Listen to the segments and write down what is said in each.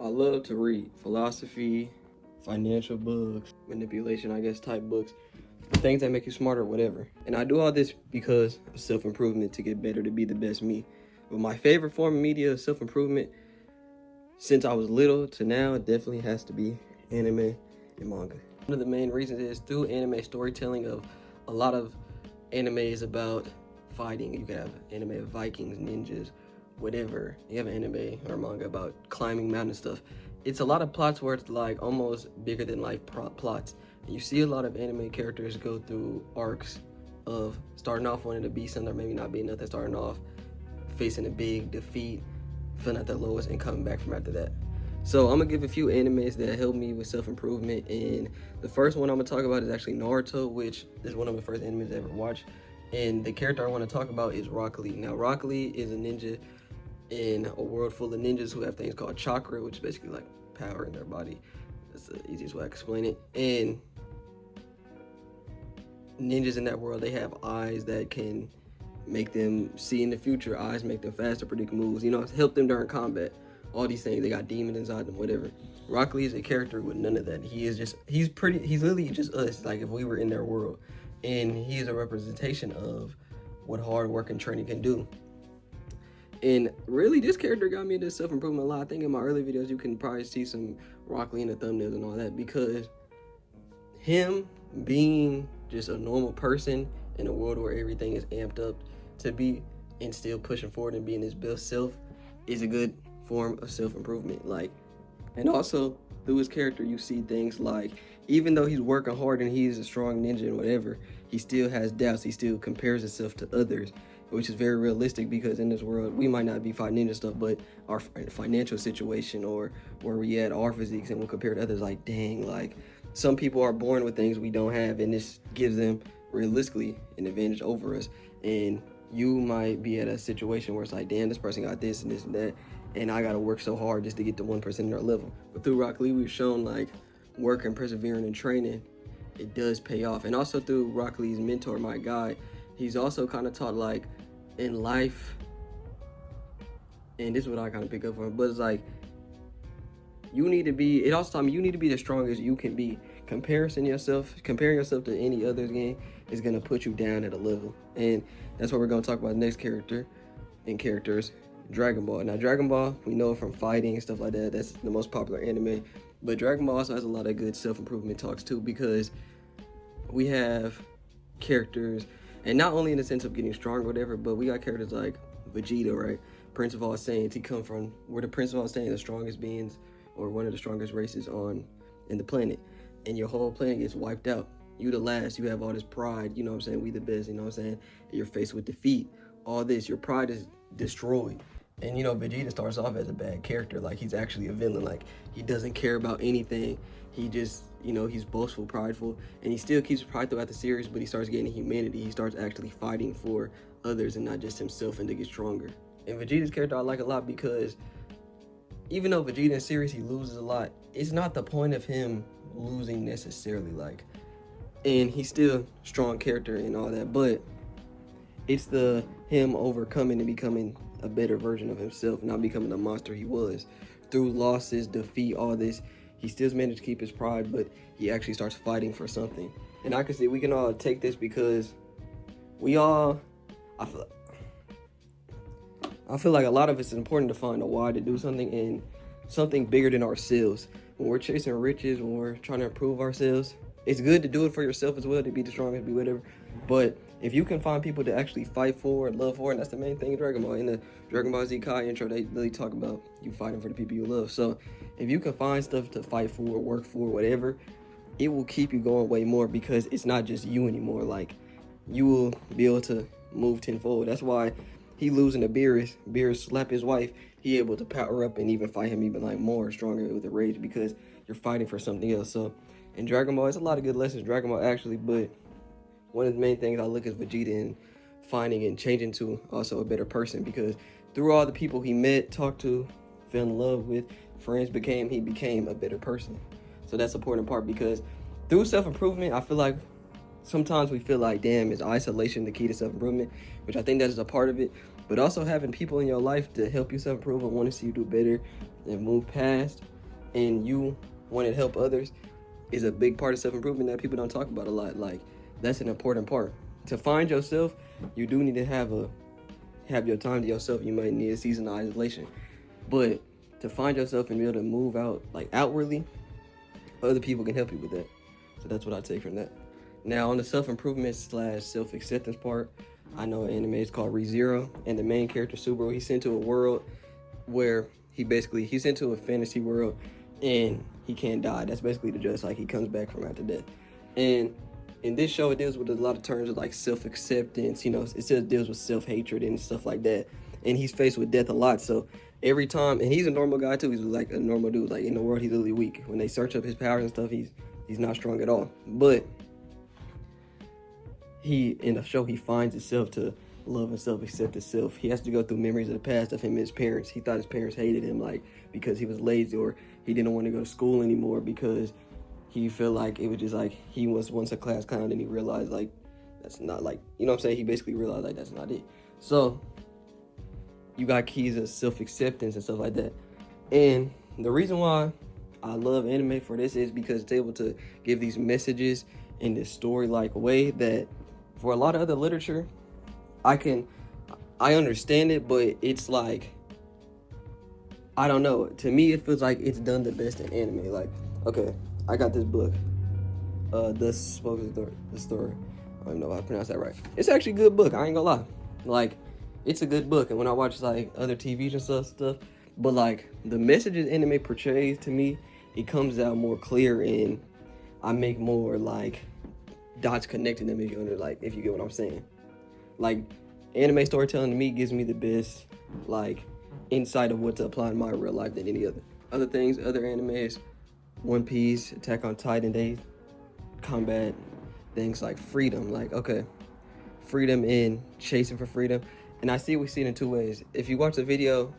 I love to read philosophy, financial books, manipulation, I guess, type books, things that make you smarter, whatever. And I do all this because of self-improvement, to get better, to be the best me. But my favorite form of media of self-improvement, since I was little to now, it definitely has to be anime and manga. One of the main reasons is through anime storytelling. Of a lot of anime is about fighting. You could have anime of Vikings, ninjas, whatever. You have an anime or manga about climbing mountain stuff. It's a lot of plots where it's like almost bigger than life plots. And you see a lot of anime characters go through arcs of starting off wanting to be something or maybe not being nothing, starting off facing a big defeat, feeling at their lowest, and coming back from after that. So I'm gonna give a few animes that helped me with self-improvement, and the first one I'm gonna talk about is actually Naruto, which is one of the first animes I ever watched. And the character I want to talk about is Rock Lee. Now, Rock Lee is a ninja in a world full of ninjas who have things called chakra, which is basically like power in their body. That's the easiest way I can explain it. And ninjas in that world, they have eyes that can make them see in the future. Eyes make them faster, predict moves, help them during combat. All these things, they got demons inside them, whatever. Rock Lee is a character with none of that. He's literally just us, like if we were in their world. And he is a representation of what hard work and training can do. And really, this character got me into self-improvement a lot. I think in my early videos, you can probably see some Rock Lee in the thumbnails and all that, because him being just a normal person in a world where everything is amped up to be, and still pushing forward and being his best self, is a good form of self-improvement. And also through his character, you see things like, even though he's working hard and he's a strong ninja and whatever, he still has doubts. He still compares himself to others, which is very realistic, because in this world, we might not be fighting ninja stuff, but our financial situation or where we at, our physiques, and we'll compare to others like, dang, like some people are born with things we don't have, and this gives them realistically an advantage over us. And you might be at a situation where it's like, damn, this person got this and this and that, and I gotta work so hard just to get to 1% in their level. But through Rock Lee, we've shown like working, persevering, and training, it does pay off. And also through Rock Lee's mentor, my guy, he's also kind of taught like in life, and this is what I kind of pick up from, but it's like, it also taught me you need to be the strongest you can be. Comparing yourself to any other game is gonna put you down at a level. And that's what we're gonna talk about next characters, Dragon Ball. Now, Dragon Ball, we know from fighting and stuff like that, that's the most popular anime. But Dragon Ball also has a lot of good self-improvement talks too, because we have characters, and not only in the sense of getting stronger or whatever, but we got characters like Vegeta, right? Prince of all Saiyans. He come from where the Prince of all Saiyans, the strongest beings, or one of the strongest races in the planet. And your whole planet gets wiped out. You the last, you have all this pride, you know what I'm saying? We the best, you know what I'm saying? And you're faced with defeat. All this, your pride is destroyed. And Vegeta starts off as a bad character, like he's actually a villain, like he doesn't care about anything. He just, he's boastful, prideful, and he still keeps pride throughout the series, but he starts getting humanity. He starts actually fighting for others and not just himself, and to get stronger. And Vegeta's character I like a lot, because even though Vegeta in series, he loses a lot, it's not the point of him losing necessarily, and he's still a strong character and all that, but it's him overcoming and becoming a better version of himself, not becoming the monster he was. Through losses, defeat, all this, he still managed to keep his pride, but he actually starts fighting for something. And I can see we can all take this, because I feel like a lot of it's important to find a why to do something, and something bigger than ourselves. When we're chasing riches, when we're trying to improve ourselves, it's good to do it for yourself as well, to be the strongest, be whatever. But if you can find people to actually fight for and love for, and that's the main thing in Dragon Ball. In the Dragon Ball Z Kai intro, they really talk about you fighting for the people you love. So if you can find stuff to fight for, work for, whatever, it will keep you going way more, because it's not just you anymore. Like, you will be able to move tenfold. That's why he losing to Beerus slap his wife, he able to power up and even fight him even like more stronger with the rage, because you're fighting for something else. So in Dragon Ball, it's a lot of good lessons in Dragon Ball actually, but one of the main things I look at Vegeta in finding and changing to also a better person, because through all the people he met, talked to, fell in love with, friends he became a better person. So that's the important part, because through self-improvement, I feel like sometimes we feel like, damn, is isolation the key to self-improvement? Which I think that is a part of it. But also having people in your life to help you self-improve and want to see you do better and move past, and you want to help others, is a big part of self-improvement that people don't talk about a lot. Like, that's an important part. To find yourself, you do need to have your time to yourself. You might need a season of isolation. But to find yourself and be able to move out, like outwardly, other people can help you with that. So that's what I take from that. Now, on the self-improvement / self-acceptance part, I know an anime is called ReZero, and the main character, Subaru, he's sent to a world where he's sent to a fantasy world, and he can't die. That's basically the just like he comes back from after death. And in this show, it deals with a lot of terms of like self-acceptance, it deals with self-hatred and stuff like that. And he's faced with death a lot. So every time, and he's a normal guy too, he's like a normal dude. Like in the world, he's really weak. When they search up his powers and stuff, he's not strong at all. But in the show, he finds himself to love himself, accept himself. He has to go through memories of the past of him and his parents. He thought his parents hated him, like, because he was lazy, or he didn't want to go to school anymore because he felt like it was just like he was once a class clown, and he realized like that's not like, he basically realized like that's not it. So you got keys of self-acceptance and stuff like that. And the reason why I love anime for this is because it's able to give these messages in this story-like way that for a lot of other literature, I understand it, but it's like, I don't know. To me, it feels like it's done the best in anime. Like, okay, I got this book. Thus Spoke the Story. I don't know how to pronounce that right. It's actually a good book. I ain't gonna lie. Like, it's a good book. And when I watch like other TVs and stuff, but like the messages anime portrays to me, it comes out more clear, and I make more like dots connecting them, if you get what I'm saying. Like, anime storytelling to me gives me the best like insight of what to apply in my real life than any other things. Other animes, One Piece, Attack on Titan, they combat things like freedom. Like, okay, freedom in chasing for freedom. And we see it in two ways. If you watch the video,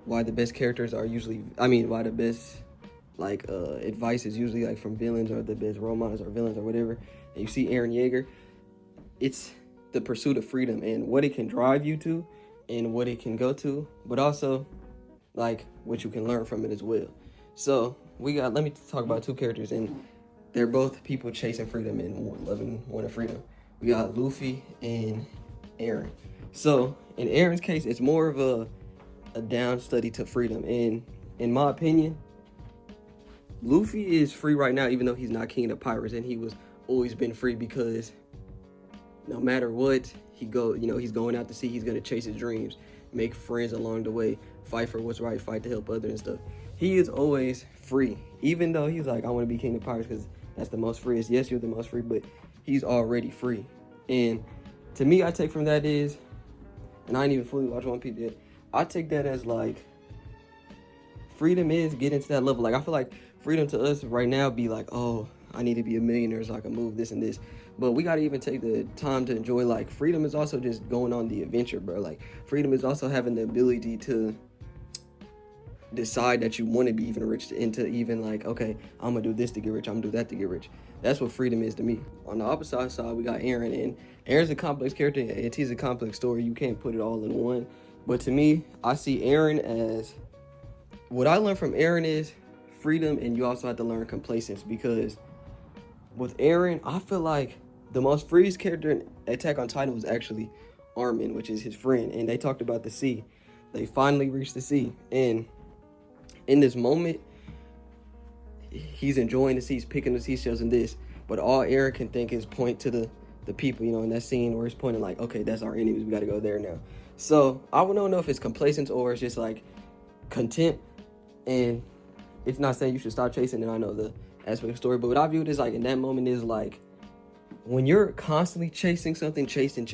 why the best characters are usually, why the best advice is usually like from villains, or the best role models or villains or whatever. And you see Eren Yeager, it's the pursuit of freedom and what it can drive you to and what it can go to, but also like what you can learn from it as well. So let me talk about two characters, and they're both people chasing freedom and loving one freedom. We got Luffy and Eren. So in Eren's case, it's more of a down study to freedom. And in my opinion, Luffy is free right now, even though he's not king of the pirates, and he was always been free because no matter what, he's going out to sea, he's gonna chase his dreams, make friends along the way, fight for what's right, fight to help others and stuff. He is always free, even though he's like, I want to be king of pirates because that's the most freest. Yes, you're the most free, but he's already free. And to me, I take from that is, and I ain't even fully watched One Piece yet, I take that as like, freedom is getting to that level. Like, I feel like freedom to us right now be like, oh, I need to be a millionaire so I can move this and this. But we gotta even take the time to enjoy, like, freedom is also just going on the adventure, bro. Like, freedom is also having the ability to decide that you want to be even rich, into even like, okay, I'm gonna do this to get rich, I'm gonna do that to get rich. That's what freedom is to me. On the opposite side, we got Eren, and Eren's a complex character, and he's a complex story. You can't put it all in one. But to me, I see Eren as, what I learned from Eren is freedom, and you also have to learn complacence, because with Eren, I feel like the most freest character in Attack on Titan was actually Armin, which is his friend, and they talked about the sea. They finally reached the sea, and in this moment, he's enjoying the sea, he's picking the seashells and this, but all Eren can think is point to the people, in that scene where he's pointing like, okay, that's our enemies, we gotta go there now. So I don't know if it's complacence or it's just like content, and it's not saying you should stop chasing, and I know the aspect of the story, but what I view it as like in that moment is like, when you're constantly chasing something, chasing,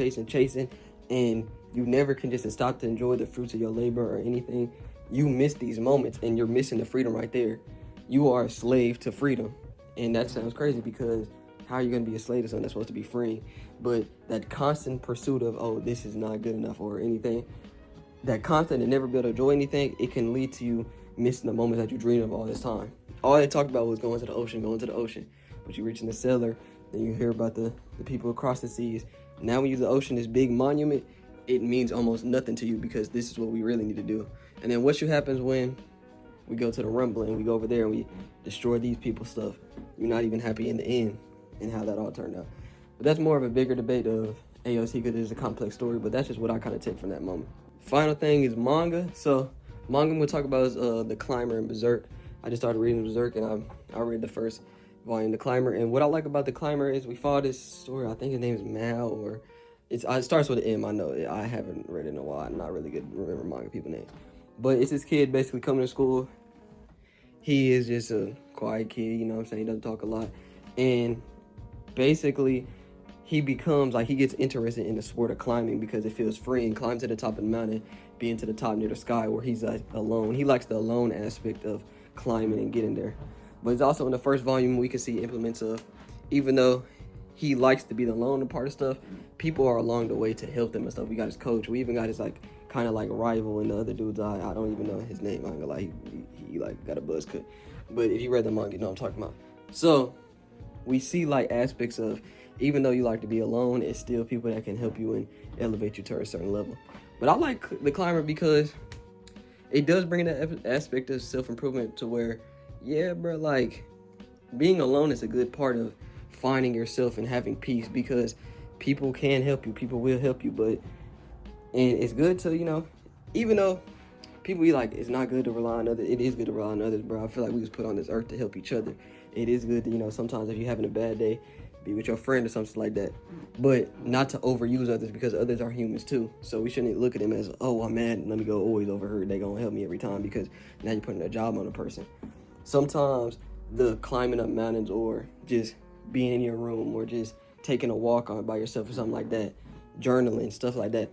and you never can just stop to enjoy the fruits of your labor or anything, you miss these moments, and you're missing the freedom right there. You are a slave to freedom, and that sounds crazy, because how are you going to be a slave to something that's supposed to be free? But that constant pursuit of, oh, this is not good enough or anything, that constant and never be able to enjoy anything, it can lead to you missing the moments that you dreamed of all this time. All they talked about was going to the ocean, but you reach in the cellar, then you hear about the people across the seas. Now we use the ocean, this big monument, it means almost nothing to you because this is what we really need to do. And then what should happens when we go to the Rumble and we go over there and we destroy these people's stuff? You're not even happy in the end and how that all turned out. But that's more of a bigger debate of AOT because it's a complex story, but that's just what I kind of take from that moment. Final thing is manga. So manga we'll talk about is The Climber and Berserk. I just started reading Berserk and I read the first volume, The Climber. And what I like about The Climber is we follow this story. I think his name is Mal, or it starts with an M. I know I haven't read it in a while. I'm not really good to remember manga people names. But it's this kid basically coming to school. He is just a quiet kid, you know what I'm saying? He doesn't talk a lot. And basically, he becomes, like, he gets interested in the sport of climbing because it feels free, and climbs to the top of the mountain, being to the top near the sky where he's like alone. He likes the alone aspect of climbing and getting there. But it's also in the first volume we can see implements of, even though he likes to be the alone part of stuff, people are along the way to help them and stuff. We got his coach. We even got his like kind of like rival in the other dude's eye. I don't even know his name. I ain't gonna lie. He like got a buzz cut. But if you read the manga, you know what I'm talking about. So we see like aspects of, even though you like to be alone, it's still people that can help you and elevate you to a certain level. But I like The Climber because it does bring that aspect of self-improvement to where, yeah, bro, like being alone is a good part of finding yourself and having peace, because people can help you, people will help you, and it's good to, you know, even though people be like, it's not good to rely on others, it is good to rely on others, bro. I feel like we was put on this earth to help each other. It is good to, you know, sometimes if you're having a bad day, be with your friend or something like that, but not to overuse others, because others are humans too. So we shouldn't look at them as, oh, I'm mad, let me go always over her, they gonna help me every time, because now you're putting a job on a person. Sometimes the climbing up mountains, or just being in your room, or just taking a walk on by yourself or something like that, journaling, stuff like that,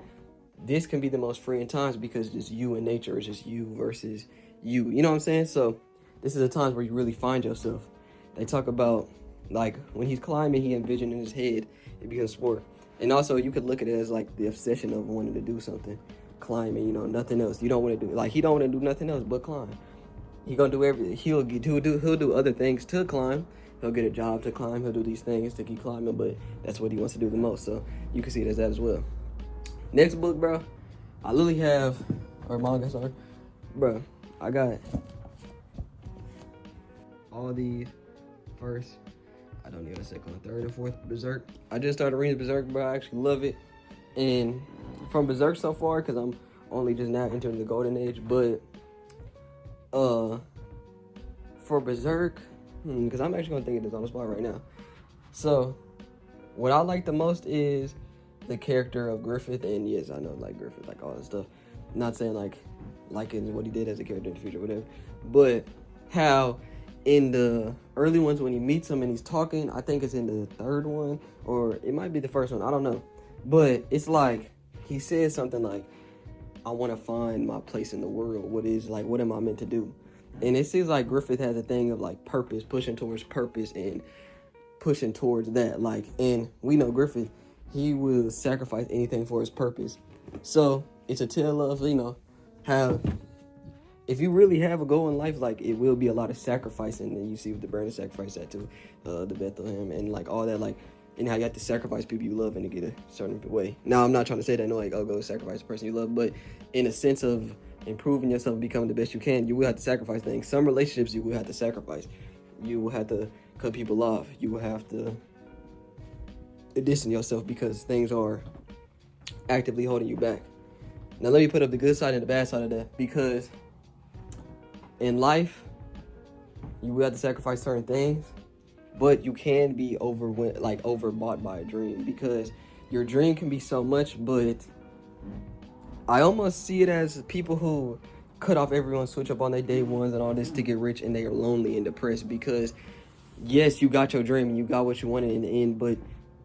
this can be the most freeing times, because just you and nature is just you versus you. You know what I'm saying? So this is the times where you really find yourself. They talk about, like, when he's climbing, he envisioned in his head it becomes sport. And also you could look at it as like the obsession of wanting to do something. Climbing, you know, nothing else. You don't want to do, like, he don't want to do nothing else but climb. He gonna do everything. He'll do other things to climb. He'll get a job to climb. He'll do these things to keep climbing, but that's what he wants to do the most. So you can see it as that as well. Next book, bro, I literally have, or manga, sorry, bro, I got all these first, I don't even say third and fourth Berserk. I just started reading Berserk, bro. I actually love it. And from Berserk so far, because I'm only just now entering the golden age, but for Berserk, because I'm actually gonna think of this on the spot right now. So what I like the most is the character of Griffith. And yes, I know, like, Griffith, like all that stuff, not saying like liking what he did as a character in the future, whatever, but how in the early ones when he meets him and he's talking, I think it's in the third one, or it might be the first one, I don't know, but it's like he says something like, I want to find my place in the world. What am I meant to do? And it seems like Griffith has a thing of like purpose, pushing towards purpose and pushing towards that. Like, and we know Griffith, he will sacrifice anything for his purpose. So it's a tale of, you know, how if you really have a goal in life, like, it will be a lot of sacrificing. And you see with the burning sacrifice that to the Bethlehem and like all that, like, and how you have to sacrifice people you love and to get a certain way. Now, I'm not trying to say that, no, like, oh, go sacrifice the person you love, but in a sense of improving yourself and becoming the best you can, you will have to sacrifice things. Some relationships you will have to sacrifice. You will have to cut people off. You will have to distance yourself because things are actively holding you back. Now, let me put up the good side and the bad side of that, because in life, you will have to sacrifice certain things, but you can be overbought by a dream, because your dream can be so much. But I almost see it as people who cut off everyone, switch up on their day ones and all this to get rich, and they are lonely and depressed, because yes, you got your dream and you got what you wanted in the end, but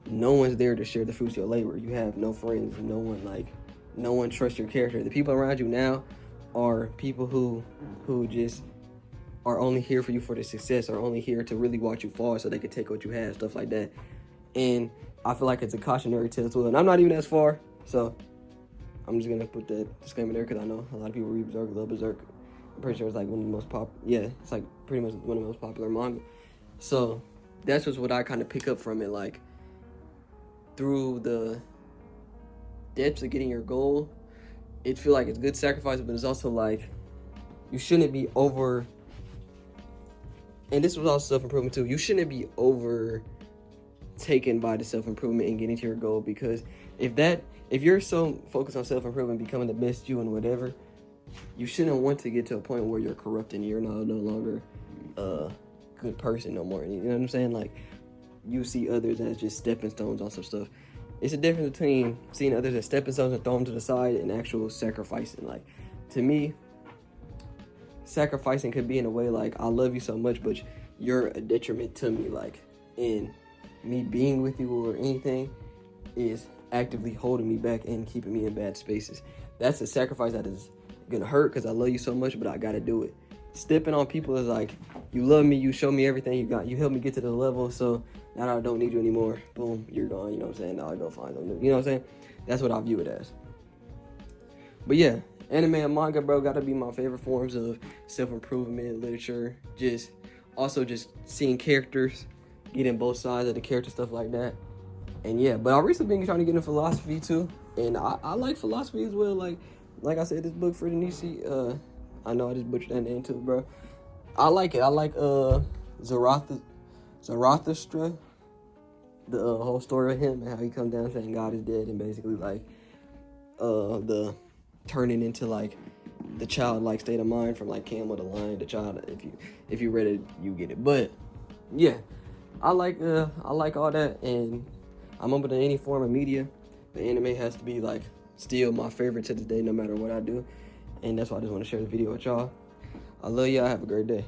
no one's there to share the fruits of your labor. You have no friends, no one trusts your character. The people around you now are people who just are only here for you for the success, or only here to really watch you fall so they can take what you have, stuff like that. And I feel like it's a cautionary tale as well. And I'm not even as far, so I'm just gonna put that disclaimer there, because I know a lot of people read Berserk, love Berserk. I'm pretty sure it's like one of the most it's like pretty much one of the most popular manga. So that's just what I kind of pick up from it, like through the depths of getting your goal, it feel like it's good sacrifice, but it's also like you shouldn't be over. And this was also self-improvement too. You shouldn't be overtaken by the self-improvement and getting to your goal, because if you're so focused on self-improvement, becoming the best you and whatever, you shouldn't want to get to a point where you're corrupt and you're no longer a good person no more. You know what I'm saying? Like, you see others as just stepping stones on some stuff. It's a difference between seeing others as stepping stones and throwing them to the side and actual sacrificing. Like, to me, sacrificing could be in a way like, I love you so much, but you're a detriment to me. Like, in me being with you or anything is actively holding me back and keeping me in bad spaces. That's a sacrifice that is gonna hurt because I love you so much, but I gotta do it. Stepping on people is like, you love me, you show me everything you got, you help me get to the level, so now that I don't need you anymore, boom, you're gone. You know what I'm saying? Now I go find something new. You know what I'm saying? That's what I view it as. But yeah, anime and manga, bro, gotta be my favorite forms of self-improvement, literature. Just seeing characters, getting both sides of the character, stuff like that. And yeah, but I recently been trying to get into philosophy too, and I like philosophy as well. Like I said, this book for the Nietzsche, I know I just butchered that name too, bro. I like it. I like Zarathustra, the whole story of him and how he comes down saying God is dead, and basically like the turning into like the childlike state of mind from like Cam with the Lion, the child. If you read it, you get it. But yeah, I like all that, and I'm open to any form of media. But anime has to be like still my favorite to this day, no matter what I do. And that's why I just want to share the video with y'all. I love y'all. Have a great day.